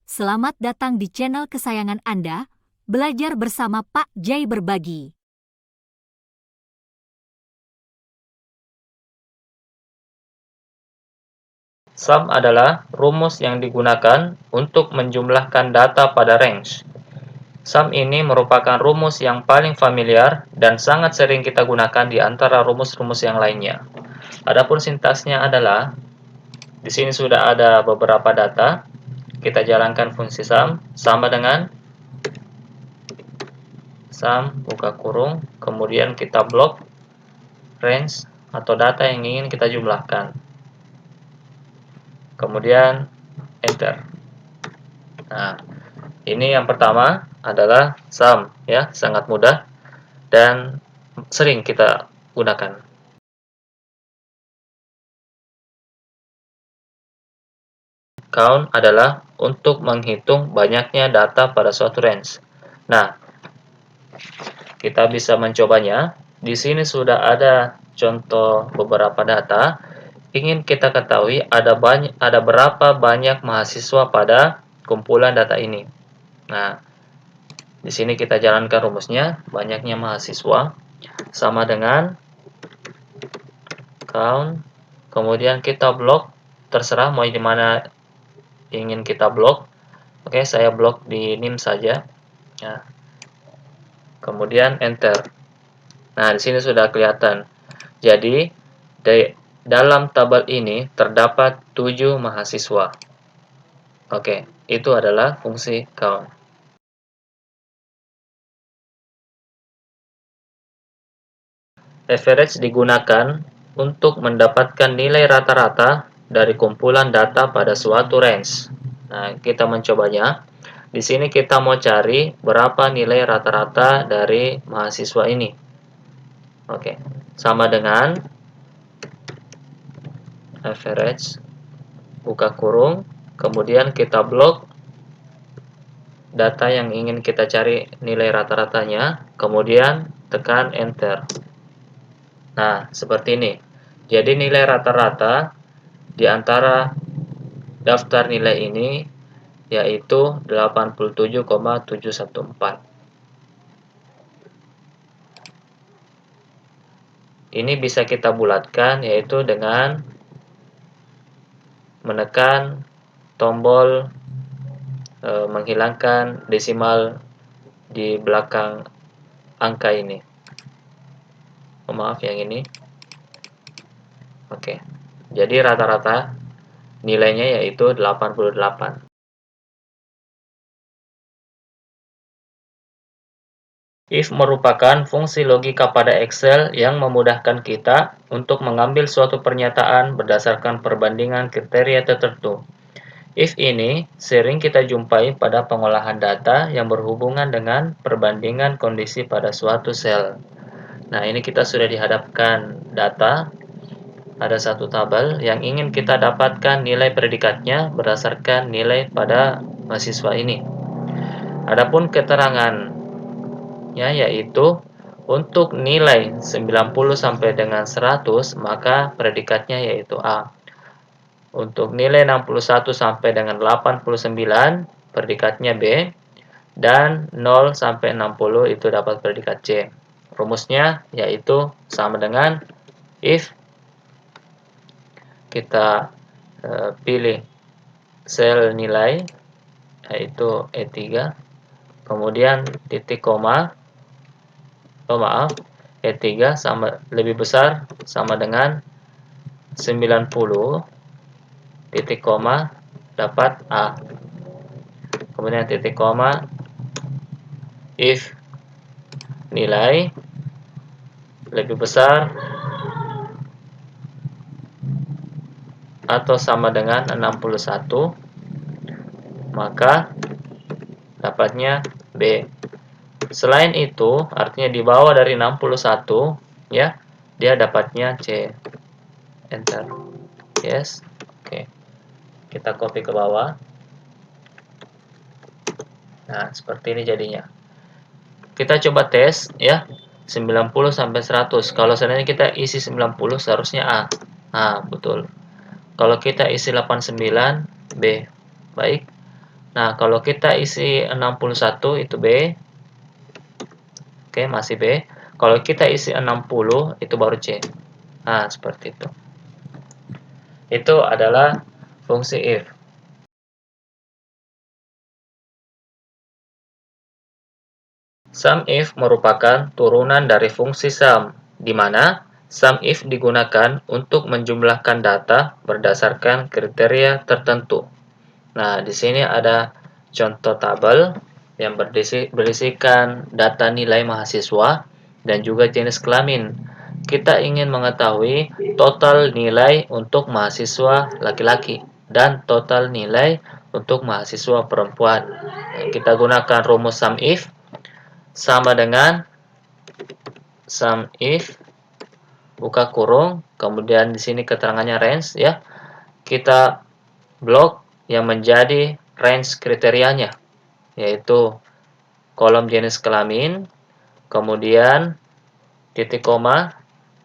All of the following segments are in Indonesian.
Selamat datang di channel kesayangan Anda, Belajar bersama Pak Jay Berbagi. Sum adalah rumus yang digunakan untuk menjumlahkan data pada range. Sum ini merupakan rumus yang paling familiar dan sangat sering kita gunakan di antara rumus-rumus yang lainnya. Adapun sintaksnya adalah, di sini sudah ada beberapa data. Kita jalankan fungsi sum sama dengan sum buka kurung, kemudian kita blok range atau data yang ingin kita jumlahkan. Kemudian enter. Nah, ini yang pertama adalah sum, ya, sangat mudah dan sering kita gunakan. Count adalah untuk menghitung banyaknya data pada suatu range. Nah, kita bisa mencobanya. Di sini sudah ada contoh beberapa data. Ingin kita ketahui ada berapa banyak mahasiswa pada kumpulan data ini. Nah, di sini kita jalankan rumusnya, banyaknya mahasiswa sama dengan count, kemudian kita blok, terserah mau di mana ingin kita blok. Oke, saya blok di nim saja. Nah, kemudian enter. Nah, di sini sudah kelihatan. Jadi, dalam tabel ini terdapat 7 mahasiswa. Oke, itu adalah fungsi count. Average digunakan untuk mendapatkan nilai rata-rata dari kumpulan data pada suatu range. Nah, kita mencobanya. Di sini kita mau cari berapa nilai rata-rata dari mahasiswa ini. Oke, sama dengan average buka kurung, kemudian kita blok data yang ingin kita cari nilai rata-ratanya, kemudian tekan enter. Nah, seperti ini. Jadi nilai rata-rata di antara daftar nilai ini yaitu 87,714. Ini bisa kita bulatkan yaitu dengan menekan tombol menghilangkan desimal di belakang angka ini. Oh, maaf yang ini. Oke. Jadi rata-rata nilainya yaitu 88. If merupakan fungsi logika pada Excel yang memudahkan kita untuk mengambil suatu pernyataan berdasarkan perbandingan kriteria tertentu. If ini sering kita jumpai pada pengolahan data yang berhubungan dengan perbandingan kondisi pada suatu sel. Nah, ini kita sudah dihadapkan data. Ada satu tabel yang ingin kita dapatkan nilai predikatnya berdasarkan nilai pada mahasiswa ini. Adapun keterangannya yaitu untuk nilai 90 sampai dengan 100 maka predikatnya yaitu A. Untuk nilai 61 sampai dengan 89 predikatnya B, dan 0 sampai 60 itu dapat predikat C. Rumusnya yaitu sama dengan if kita pilih sel nilai yaitu E3, kemudian titik koma, E3 sama lebih besar sama dengan 90 titik koma dapat A. Kemudian titik koma if nilai lebih besar atau sama dengan 61 maka dapatnya B. Selain itu, artinya di bawah dari 61 ya, dia dapatnya C. Enter. Yes. Oke. Kita copy ke bawah. Nah, seperti ini jadinya. Kita coba tes ya. 90 sampai 100. Kalau seandainya kita isi 90 seharusnya A. Nah, betul. Kalau kita isi 89, B. Baik. Nah, kalau kita isi 61 itu B. Oke, masih B. Kalau kita isi 60 itu baru C. Nah, seperti itu. Itu adalah fungsi if. SUMIF merupakan turunan dari fungsi sum, di mana SUMIF digunakan untuk menjumlahkan data berdasarkan kriteria tertentu. Nah, di sini ada contoh tabel yang berisikan data nilai mahasiswa dan juga jenis kelamin. Kita ingin mengetahui total nilai untuk mahasiswa laki-laki dan total nilai untuk mahasiswa perempuan. Kita gunakan rumus SUMIF sama dengan SUMIF buka kurung, kemudian di sini keterangannya range ya. Kita blok yang menjadi range kriterianya, yaitu kolom jenis kelamin, kemudian titik koma,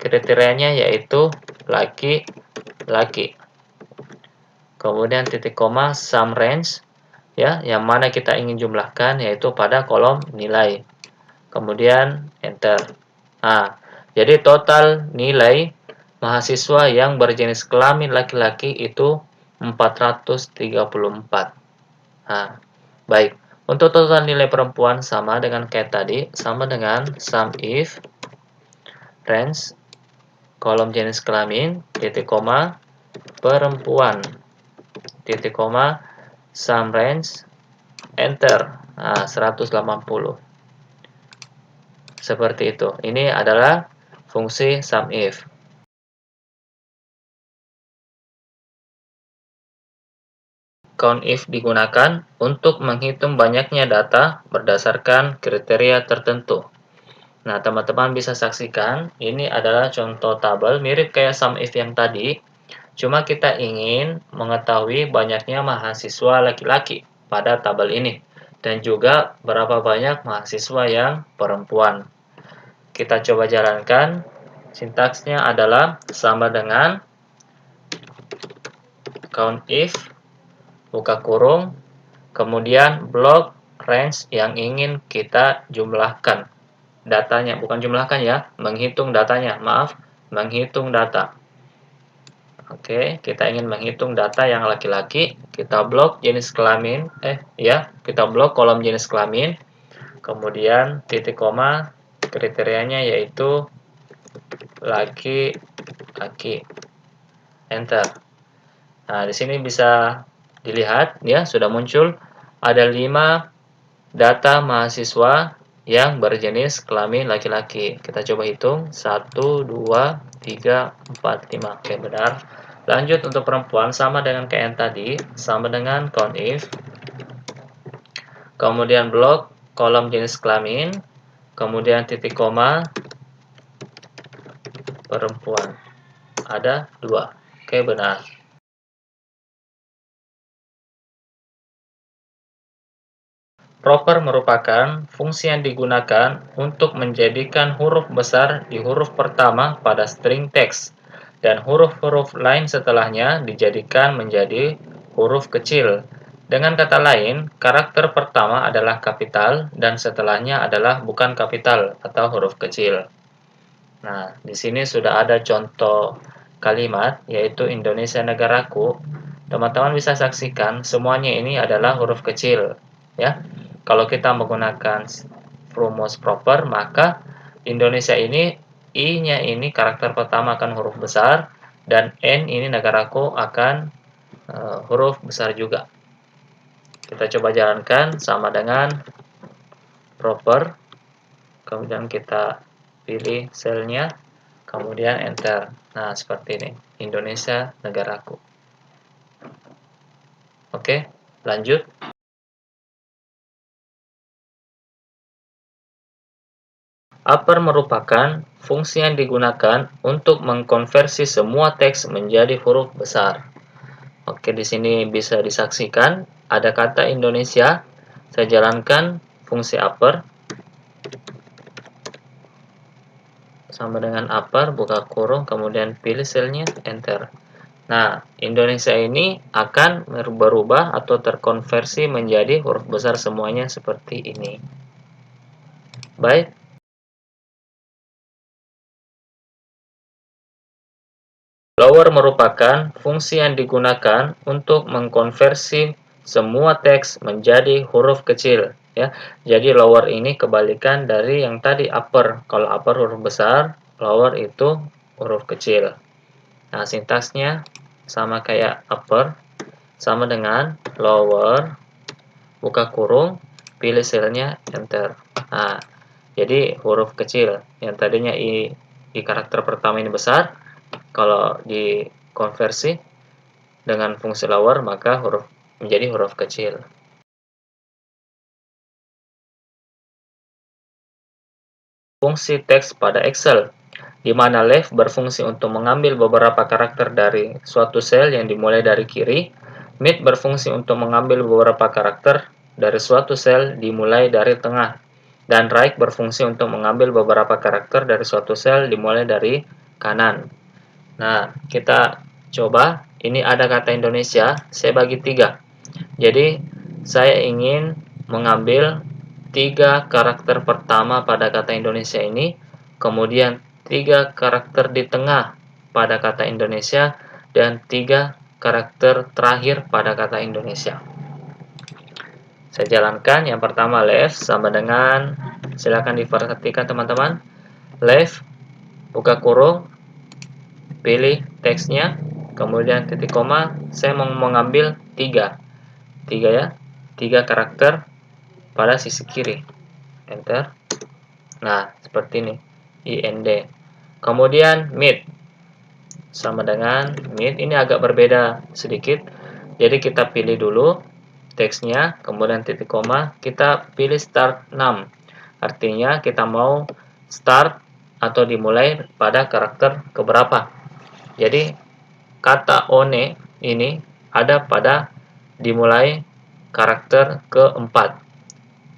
kriterianya yaitu laki-laki. Kemudian titik koma sum range ya, yang mana kita ingin jumlahkan yaitu pada kolom nilai. Kemudian enter. Nah, jadi total nilai mahasiswa yang berjenis kelamin laki-laki itu 434. Nah, baik. Untuk total nilai perempuan sama dengan kayak tadi, sama dengan SUMIF range kolom jenis kelamin titik koma perempuan titik koma sum range enter. Nah, 180. Seperti itu. Ini adalah fungsi SUMIF. COUNTIF digunakan untuk menghitung banyaknya data berdasarkan kriteria tertentu. Nah, teman-teman bisa saksikan, ini adalah contoh tabel mirip kayak SUMIF yang tadi, cuma kita ingin mengetahui banyaknya mahasiswa laki-laki pada tabel ini, dan juga berapa banyak mahasiswa yang perempuan. Kita coba jalankan, sintaksnya adalah sama dengan COUNTIF buka kurung, kemudian blok range yang ingin kita jumlahkan. Datanya, bukan jumlahkan ya, menghitung datanya, maaf, menghitung data. Oke, kita ingin menghitung data yang laki-laki, kita blok jenis kelamin, kita blok kolom jenis kelamin, kemudian titik koma, kriterianya yaitu laki-laki. Enter. Nah, di sini bisa dilihat ya, sudah muncul ada 5 data mahasiswa yang berjenis kelamin laki-laki. Kita coba hitung 1 2 3 4 5. Oke, benar. Lanjut untuk perempuan sama dengan kayak yang tadi, sama dengan COUNTIF. Kemudian blok kolom jenis kelamin, kemudian titik koma perempuan. Ada 2. Oke, benar. Proper merupakan fungsi yang digunakan untuk menjadikan huruf besar di huruf pertama pada string teks, dan huruf-huruf lain setelahnya dijadikan menjadi huruf kecil. Dengan kata lain, karakter pertama adalah kapital, dan setelahnya adalah bukan kapital atau huruf kecil. Nah, di sini sudah ada contoh kalimat, yaitu Indonesia negaraku. Teman-teman bisa saksikan, semuanya ini adalah huruf kecil. Ya, kalau kita menggunakan rumus proper, maka Indonesia ini, I-nya ini karakter pertama akan huruf besar, dan N ini negaraku akan huruf besar juga. Kita coba jalankan sama dengan proper, kemudian kita pilih selnya, kemudian enter. Nah, seperti ini, Indonesia negaraku. Oke, lanjut. Upper merupakan fungsi yang digunakan untuk mengkonversi semua teks menjadi huruf besar. Oke, di sini bisa disaksikan ada kata Indonesia. Saya jalankan fungsi upper sama dengan upper, buka kurung, kemudian pilih selnya, enter. Nah, Indonesia ini akan berubah atau terkonversi menjadi huruf besar semuanya seperti ini. Baik. Lower merupakan fungsi yang digunakan untuk mengkonversi semua teks menjadi huruf kecil, ya. Jadi lower ini kebalikan dari yang tadi upper. Kalau upper huruf besar, lower itu huruf kecil. Nah, sintaksnya sama kayak upper, sama dengan lower, buka kurung, pilih selnya, enter. Nah, jadi huruf kecil yang tadinya i karakter pertama ini besar, kalau dikonversi dengan fungsi lower maka menjadi huruf kecil. Fungsi teks pada Excel, di mana left berfungsi untuk mengambil beberapa karakter dari suatu sel yang dimulai dari kiri, mid berfungsi untuk mengambil beberapa karakter dari suatu sel dimulai dari tengah, dan right berfungsi untuk mengambil beberapa karakter dari suatu sel dimulai dari kanan. Nah, kita coba. Ini ada kata Indonesia, saya bagi 3. Jadi, saya ingin mengambil 3 karakter pertama pada kata Indonesia ini, kemudian 3 karakter di tengah pada kata Indonesia, dan 3 karakter terakhir pada kata Indonesia. Saya jalankan. Yang pertama left sama dengan, silakan diperhatikan teman-teman, left, buka kurung, pilih teksnya, kemudian titik koma, saya mau mengambil 3 ya, 3 karakter pada sisi kiri, enter. Nah, seperti ini, IND. Kemudian mid, sama dengan mid, ini agak berbeda sedikit, jadi kita pilih dulu teksnya, kemudian titik koma, kita pilih start 6, artinya kita mau start atau dimulai pada karakter keberapa. Jadi kata one ini ada pada dimulai karakter keempat.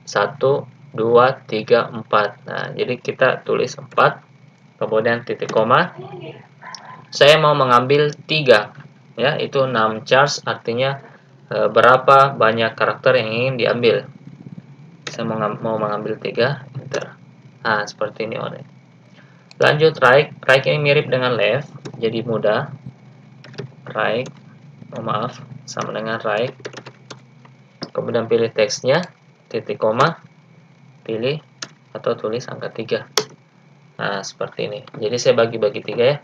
1, 2, 3, 4. Nah, jadi kita tulis 4, kemudian titik koma. Saya mau mengambil 3, ya, itu 6 charge, artinya berapa banyak karakter yang ingin diambil. Saya mau mengambil 3, enter. Nah, seperti ini one. Lanjut right ini mirip dengan left, jadi mudah. Right, maaf, sama dengan right. Kemudian pilih teksnya, titik koma, pilih atau tulis angka 3. Nah, seperti ini. Jadi saya bagi-bagi 3 ya.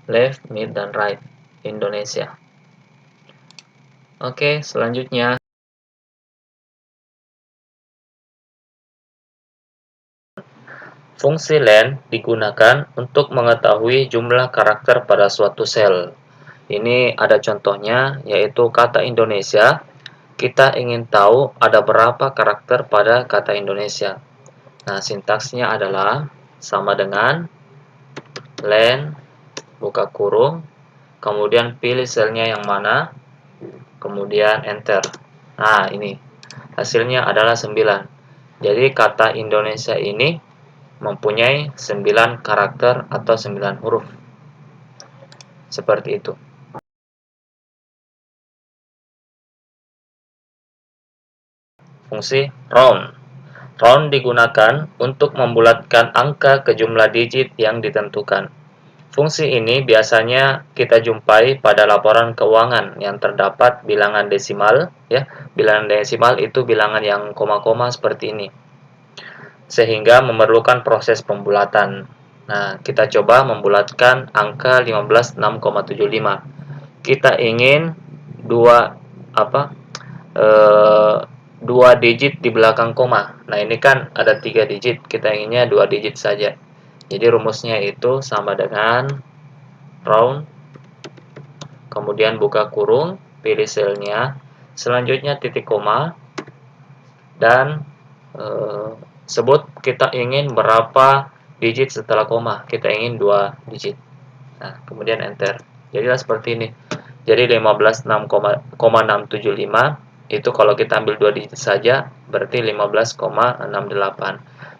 Left, mid, dan right. Indonesia. Oke, selanjutnya. Fungsi len digunakan untuk mengetahui jumlah karakter pada suatu sel. Ini ada contohnya, yaitu kata Indonesia. Kita ingin tahu ada berapa karakter pada kata Indonesia. Nah, sintaksnya adalah sama dengan len, buka kurung, kemudian pilih selnya yang mana, kemudian enter. Nah, ini hasilnya adalah 9. Jadi kata Indonesia ini mempunyai 9 karakter atau 9 huruf. Seperti itu. Fungsi round. Round digunakan untuk membulatkan angka ke jumlah digit yang ditentukan. Fungsi ini biasanya kita jumpai pada laporan keuangan yang terdapat bilangan desimal, ya. Bilangan desimal itu bilangan yang koma-koma seperti ini, sehingga memerlukan proses pembulatan. Nah, kita coba membulatkan angka 15,6,75. Kita ingin dua digit di belakang koma. Nah, ini kan ada 3 digit, kita inginnya 2 digit saja. Jadi rumusnya itu sama dengan round, kemudian buka kurung, pilih selnya, selanjutnya titik koma, dan sebut kita ingin berapa digit setelah koma. Kita ingin 2 digit. Nah, kemudian enter. Jadilah seperti ini. Jadi 15,6,675 itu kalau kita ambil 2 digit saja berarti 15,68.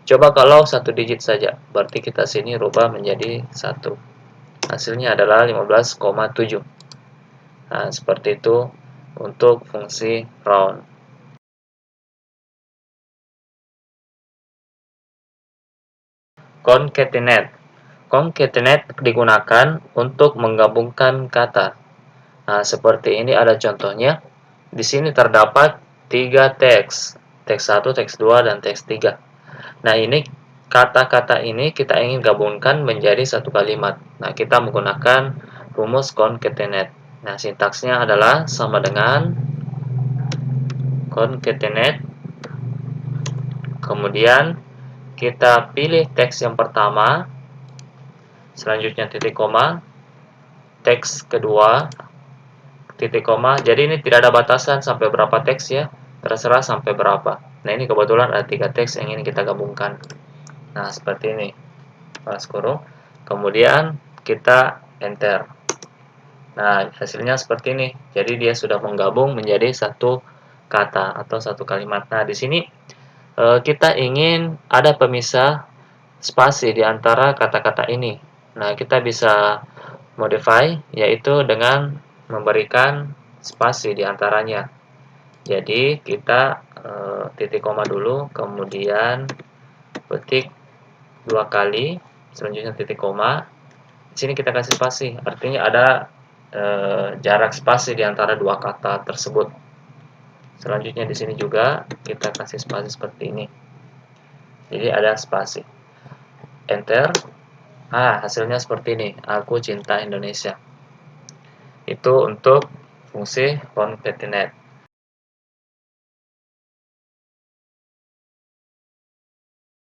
Coba kalau 1 digit saja, berarti kita sini rubah menjadi 1. Hasilnya adalah 15,7. Nah, seperti itu untuk fungsi round. Concatenate. Concatenate digunakan untuk menggabungkan kata. Nah, seperti ini ada contohnya. Di sini terdapat 3 teks. Teks 1, teks 2, dan teks 3. Nah, ini kata-kata ini kita ingin gabungkan menjadi satu kalimat. Nah, kita menggunakan rumus concatenate. Nah, sintaksnya adalah sama dengan concatenate. Kemudian kita pilih teks yang pertama, selanjutnya titik koma, teks kedua, titik koma. Jadi ini tidak ada batasan sampai berapa teks ya, terserah sampai berapa. Nah, ini kebetulan ada 3 teks yang ingin kita gabungkan. Nah, seperti ini. Balas kurung. Kemudian kita enter. Nah, hasilnya seperti ini. Jadi dia sudah menggabung menjadi satu kata atau satu kalimat. Nah, di sini kita ingin ada pemisah spasi di antara kata-kata ini. Nah, kita bisa modify, yaitu dengan memberikan spasi di antaranya. Jadi, kita titik koma dulu, kemudian ketik 2 kali, selanjutnya titik koma. Di sini kita kasih spasi, artinya ada jarak spasi di antara dua kata tersebut. Selanjutnya di sini juga kita kasih spasi seperti ini. Jadi ada spasi. Enter. Hasilnya seperti ini. Aku cinta Indonesia. Itu untuk fungsi concatenate.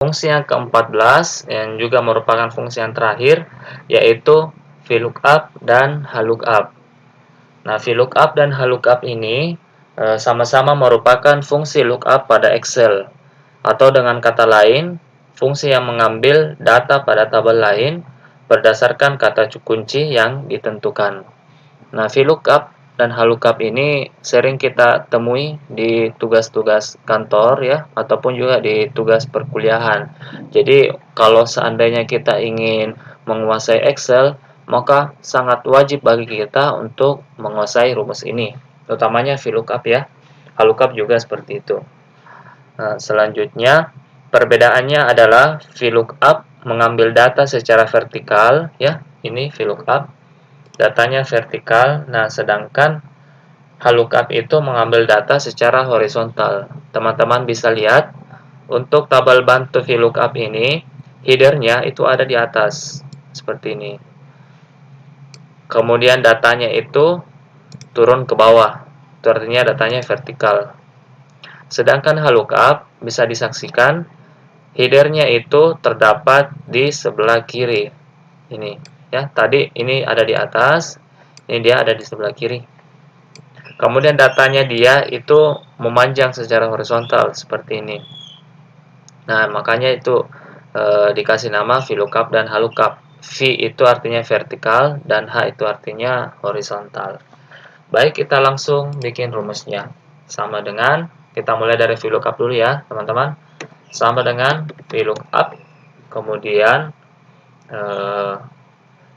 Fungsi yang ke-14 yang juga merupakan fungsi yang terakhir yaitu VLOOKUP dan HLOOKUP. Nah, VLOOKUP dan HLOOKUP ini sama-sama merupakan fungsi lookup pada Excel. Atau dengan kata lain, fungsi yang mengambil data pada tabel lain berdasarkan kata kunci yang ditentukan. Nah, VLOOKUP dan HLOOKUP ini sering kita temui di tugas-tugas kantor ya, ataupun juga di tugas perkuliahan. Jadi, kalau seandainya kita ingin menguasai Excel, maka sangat wajib bagi kita untuk menguasai rumus ini, utamanya VLOOKUP ya. HLOOKUP juga seperti itu. Nah, selanjutnya perbedaannya adalah VLOOKUP mengambil data secara vertikal ya, ini VLOOKUP. Datanya vertikal. Nah, sedangkan HLOOKUP itu mengambil data secara horizontal. Teman-teman bisa lihat untuk tabel bantu VLOOKUP ini, headernya itu ada di atas seperti ini. Kemudian datanya itu turun ke bawah. Itu artinya datanya vertikal. Sedangkan HLOOKUP bisa disaksikan headernya itu terdapat di sebelah kiri. Ini. Ya, tadi ini ada di atas, ini dia ada di sebelah kiri. Kemudian datanya dia itu memanjang secara horizontal seperti ini. Nah, makanya itu dikasih nama VLOOKUP dan HLOOKUP. V itu artinya vertikal dan H itu artinya horizontal. Baik, kita langsung bikin rumusnya. Sama dengan, kita mulai dari VLOOKUP dulu ya, teman-teman. Sama dengan VLOOKUP, kemudian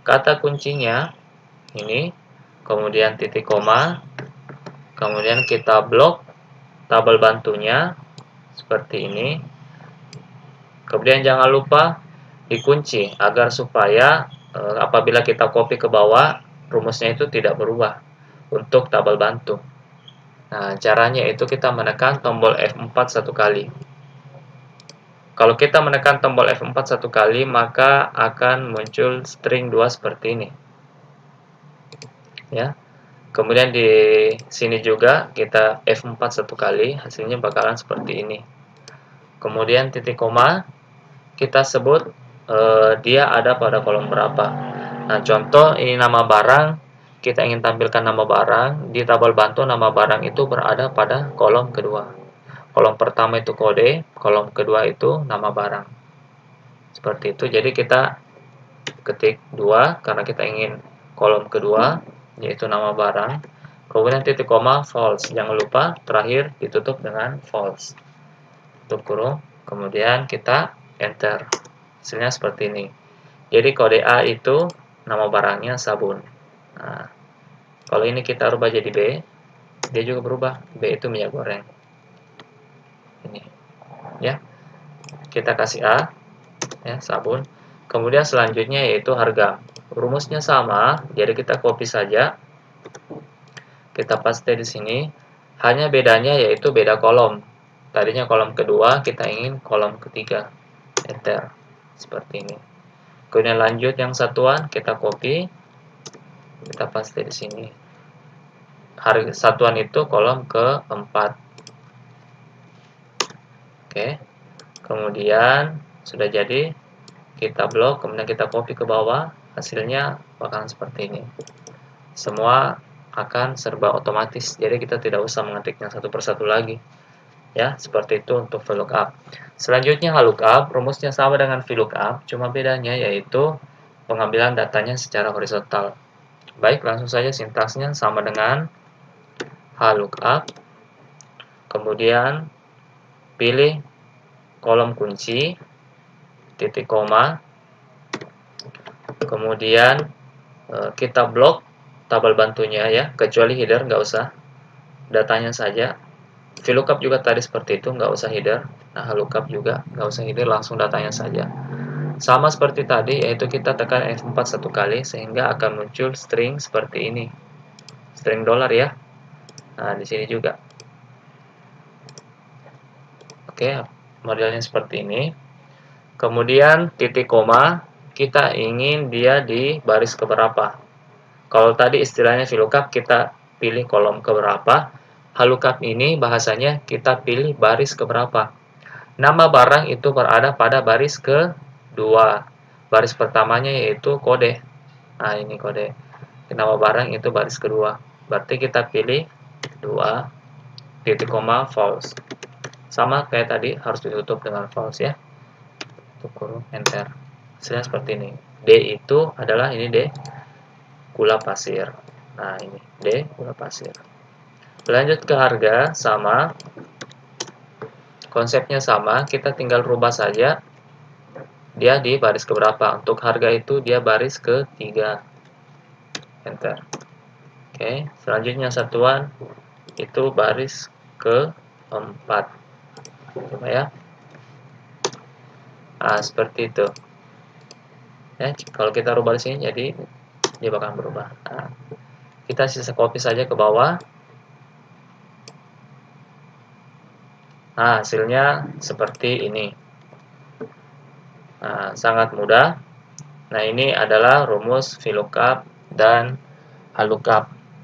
kata kuncinya ini, kemudian titik koma, kemudian kita blok tabel bantunya seperti ini. Kemudian jangan lupa dikunci agar supaya apabila kita copy ke bawah, rumusnya itu tidak berubah untuk tabel bantu. Nah, caranya itu kita menekan tombol F4 satu kali. Kalau kita menekan tombol F4 satu kali, maka akan muncul string 2 seperti ini. Ya. Kemudian di sini juga kita F4 satu kali, hasilnya bakalan seperti ini. Kemudian titik koma, kita sebut dia ada pada kolom berapa. Nah, contoh ini nama barang, kita ingin tampilkan nama barang, di tabel bantu nama barang itu berada pada kolom kedua. Kolom pertama itu kode, kolom kedua itu nama barang. Seperti itu, jadi kita ketik 2 karena kita ingin kolom kedua, yaitu nama barang. Kemudian titik koma false, jangan lupa terakhir ditutup dengan false. Tutup kurung, kemudian kita enter. Hasilnya seperti ini. Jadi kode A itu nama barangnya sabun. Nah, Kalau ini kita rubah jadi B, dia juga berubah. B itu minyak goreng. Ini, ya. Kita kasih A, ya, sabun. Kemudian selanjutnya yaitu harga. Rumusnya sama, jadi kita copy saja. Kita paste di sini. Hanya bedanya yaitu beda kolom. Tadinya kolom kedua, kita ingin kolom ketiga. Enter. Seperti ini. Kemudian lanjut yang satuan, kita copy. Kita paste di sini. Harga satuan itu kolom keempat. Oke. Kemudian sudah jadi, kita blok, kemudian kita copy ke bawah. Hasilnya bakalan seperti ini. Semua akan serba otomatis, jadi kita tidak usah mengetiknya satu persatu lagi. Ya, seperti itu untuk VLOOKUP. Selanjutnya HLOOKUP, rumusnya sama dengan VLOOKUP, cuma bedanya yaitu pengambilan datanya secara horizontal. Baik, langsung saja sintaksnya sama dengan HLOOKUP. Kemudian pilih kolom kunci, titik koma, kemudian kita blok tabel bantunya ya, kecuali header nggak usah, datanya saja. VLOOKUP juga tadi seperti itu, nggak usah header. Nah, HLOOKUP juga nggak usah header, langsung datanya saja. Sama seperti tadi, yaitu kita tekan F4 satu kali, sehingga akan muncul string seperti ini. String dollar ya. Nah, di sini juga. Oke, modelnya seperti ini. Kemudian titik koma, kita ingin dia di baris keberapa. Kalau tadi istilahnya VLOOKUP, kita pilih kolom keberapa. HLOOKUP ini bahasanya kita pilih baris keberapa. Nama barang itu berada pada baris kedua. Baris pertamanya yaitu kode. Nah, ini kode. Nama barang itu baris kedua. Berarti kita pilih 2, titik koma, false. Sama kayak tadi, harus ditutup dengan false ya. Tutup kurung, enter. Hasilnya seperti ini. D itu adalah ini D, gula pasir. Nah, ini D, gula pasir. Lanjut ke harga, sama. Konsepnya sama, kita tinggal rubah saja dia di baris keberapa. Untuk harga itu dia baris ketiga. Enter. Oke, selanjutnya satuan itu baris keempat. Coba ya. Nah, seperti itu. Ya, kalau kita rubah di sini jadi dia bakal berubah. Nah, kita sisa copy saja ke bawah. Nah, hasilnya seperti ini. Nah, sangat mudah. Nah, ini adalah rumus VLOOKUP dan HLOOKUP.